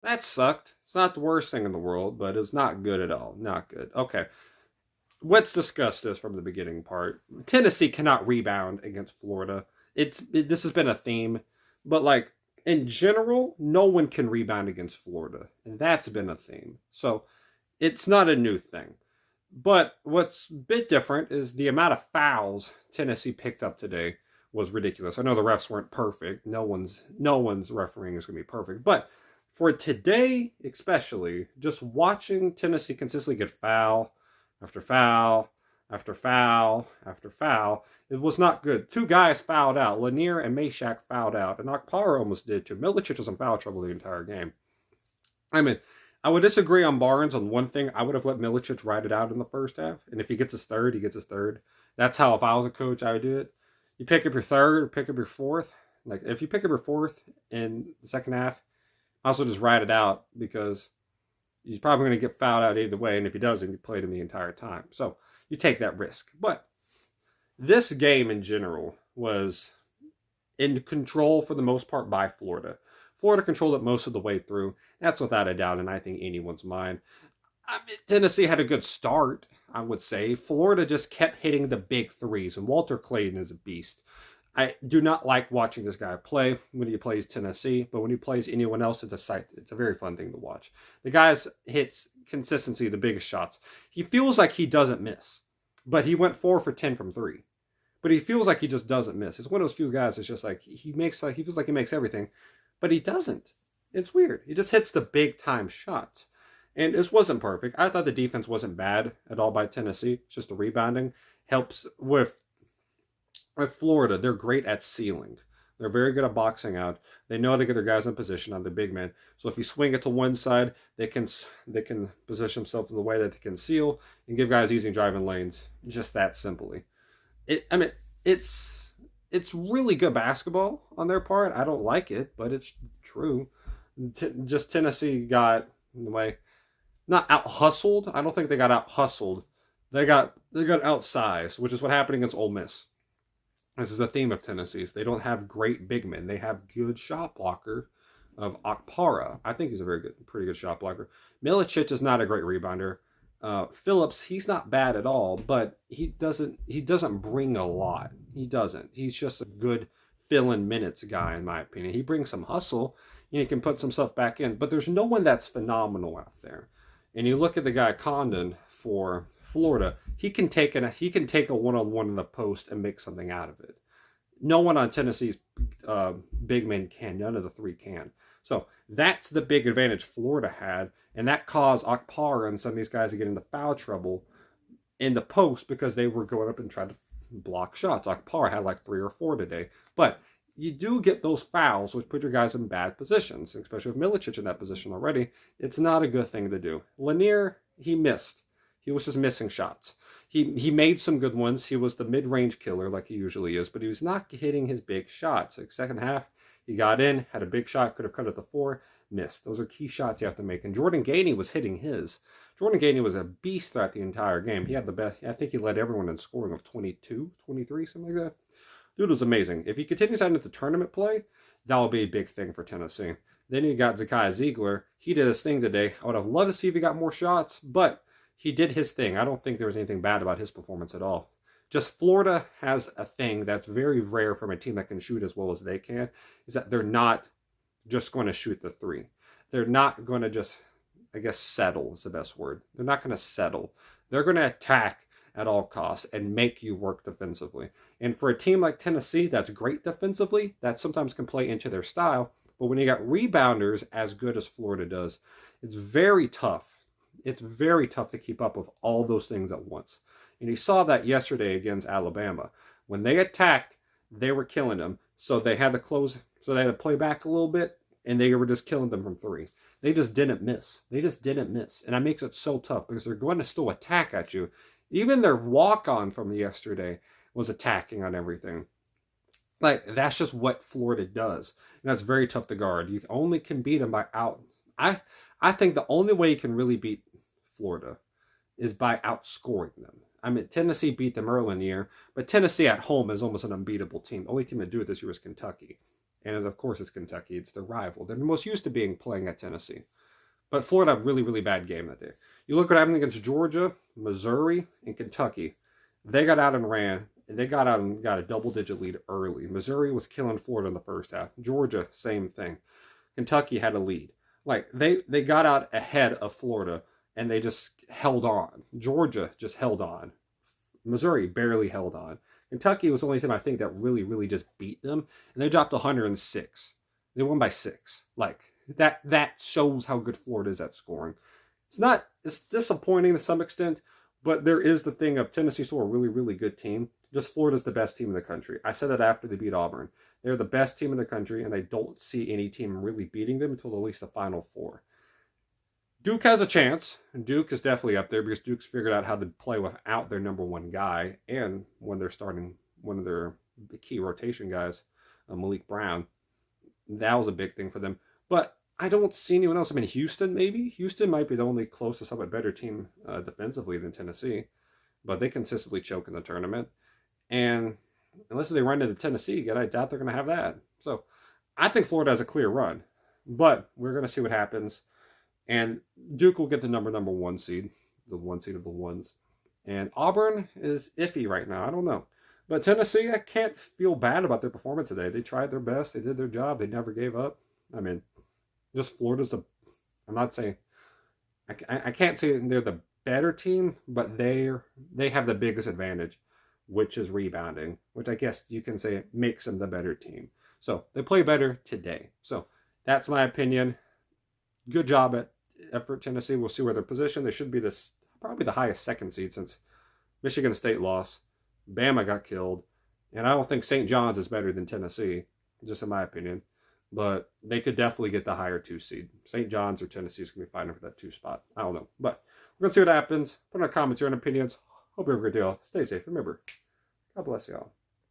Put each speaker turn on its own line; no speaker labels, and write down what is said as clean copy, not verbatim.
That sucked. It's not the worst thing in the world, but it's not good at all. Not good. Okay, let's discuss this from the beginning part. Tennessee cannot rebound against Florida. This has been a theme, but like in general, no one can rebound against Florida, and that's been a theme. So it's not a new thing. But what's a bit different is the amount of fouls Tennessee picked up today was ridiculous. I know the refs weren't perfect. No one's refereeing is going to be perfect, but for today especially, just watching Tennessee consistently get foul after foul after foul after foul, it was not good. Two guys fouled out. Lanier and Meshack fouled out, and Akpara almost did too. Milicic was in foul trouble the entire game. I mean, I would disagree on Barnes on one thing. I would have let Milicic ride it out in the first half, and if he gets his third, he gets his third. That's how, if I was a coach, I would do it. You pick up your third, or pick up your fourth. Like if you pick up your fourth in the second half, also just ride it out because he's probably going to get fouled out either way, and if he doesn't, you played him the entire time. So you take that risk. But this game in general was in control for the most part by Florida. Florida controlled it most of the way through. That's without a doubt, and I think anyone's mind. I mean, Tennessee had a good start, I would say. Florida just kept hitting the big threes, and Walter Clayton is a beast. I do not like watching this guy play when he plays Tennessee, but when he plays anyone else, it's a sight. It's a very fun thing to watch. The guy's hits consistency, the biggest shots. He feels like he doesn't miss, but he went 4 for 10 from three. But he feels like he just doesn't miss. It's one of those few guys that's just like he feels like he makes everything, but he doesn't. It's weird. He just hits the big time shots. And this wasn't perfect. I thought the defense wasn't bad at all by Tennessee. It's just the rebounding helps with Florida. They're great at sealing. They're very good at boxing out. They know how to get their guys in position on the big man. So if you swing it to one side, they can position themselves in the way that they can seal and give guys easy driving lanes. Just that simply. I mean, it's really good basketball on their part. I don't like it, but it's true. Just Tennessee got in the way, not out hustled. I don't think they got out hustled. They got outsized, which is what happened against Ole Miss. This is a theme of Tennessee's. They don't have great big men. They have good shot blocker of Akpara. I think he's a pretty good shot blocker. Milicic is not a great rebounder. Phillips, he's not bad at all, but he doesn't bring a lot. He doesn't. He's just a good fill-in minutes guy, in my opinion. He brings some hustle, and he can put some stuff back in, but there's no one that's phenomenal out there. And you look at the guy Condon for Florida, he can take a one-on-one in the post and make something out of it. No one on Tennessee's big men can. None of the three can. So that's the big advantage Florida had, and that caused Akpar and some of these guys to get into foul trouble in the post because they were going up and trying to block shots. Akpar had like 3 or 4 today, but you do get those fouls, which put your guys in bad positions, especially with Milicic in that position already. It's not a good thing to do. Lanier, he missed. He was just missing shots. He made some good ones. He was the mid-range killer like he usually is, but he was not hitting his big shots. Like second half, he got in, had a big shot, could have cut it to 4, missed. Those are key shots you have to make. And Jordan Gainey was hitting his. Jordan Gainey was a beast throughout the entire game. He had the best. I think he led everyone in scoring of 22, 23, something like that. Dude was amazing. If he continues out into tournament play, that will be a big thing for Tennessee. Then you got Zakai Ziegler. He did his thing today. I would have loved to see if he got more shots, but he did his thing. I don't think there was anything bad about his performance at all. Just Florida has a thing that's very rare from a team that can shoot as well as they can, is that they're not just going to shoot the three. They're not going to just, I guess, settle is the best word. They're not going to settle. They're going to attack at all costs and make you work defensively. And for a team like Tennessee that's great defensively, that sometimes can play into their style. But when you got rebounders as good as Florida does, it's very tough. It's very tough to keep up with all those things at once. And you saw that yesterday against Alabama. When they attacked, they were killing them. So they had to close, so they had to play back a little bit, and they were just killing them from three. They just didn't miss. They just didn't miss. And that makes it so tough because they're going to still attack at you. Even their walk-on from yesterday was attacking on everything. Like, that's just what Florida does. And that's very tough to guard. You only can beat them by out. I think the only way you can really beat Florida is by outscoring them. I mean, Tennessee beat them early in the year, but Tennessee at home is almost an unbeatable team. The only team to do it this year is Kentucky. And of course it's Kentucky. It's their rival. They're most used to playing at Tennessee. But Florida had a really, really bad game that day. You look what happened against Georgia, Missouri, and Kentucky. They got out and ran, and they got out and got a double-digit lead early. Missouri was killing Florida in the first half. Georgia, same thing. Kentucky had a lead. Like, they got out ahead of Florida, and they just held on. Georgia just held on. Missouri barely held on. Kentucky was the only team I think that really, really just beat them, and they dropped 106. They won by 6. Like, that shows how good Florida is at scoring. It's disappointing to some extent, but there is the thing of Tennessee still a really, really good team. Just Florida's the best team in the country. I said that after they beat Auburn. They're the best team in the country, and I don't see any team really beating them until at least the Final Four. Duke has a chance. Duke is definitely up there because Duke's figured out how to play without their number one guy, and when they're starting one of their key rotation guys, Malik Brown. That was a big thing for them. But I don't see anyone else. I mean, Houston, maybe. Houston might be the only close to somewhat better team defensively than Tennessee. But they consistently choke in the tournament. And unless they run into Tennessee again, I doubt they're going to have that. So I think Florida has a clear run. But we're going to see what happens. And Duke will get the number one seed. The one seed of the ones. And Auburn is iffy right now. I don't know. But Tennessee, I can't feel bad about their performance today. They tried their best. They did their job. They never gave up. I mean, just Florida's I'm not saying... I can't say they're the better team, but they have the biggest advantage, which is rebounding, which I guess you can say makes them the better team. So they play better today. So that's my opinion. Good job for Tennessee. We'll see where they're positioned. They should be probably the highest second seed since Michigan State lost. Bama got killed. And I don't think St. John's is better than Tennessee, just in my opinion. But they could definitely get the higher 2 seed. St. John's or Tennessee is going to be fighting for that 2 spot. I don't know. But we're going to see what happens. Put in the comments your own opinions. Hope you have a great day. Stay safe. Remember, God bless you all.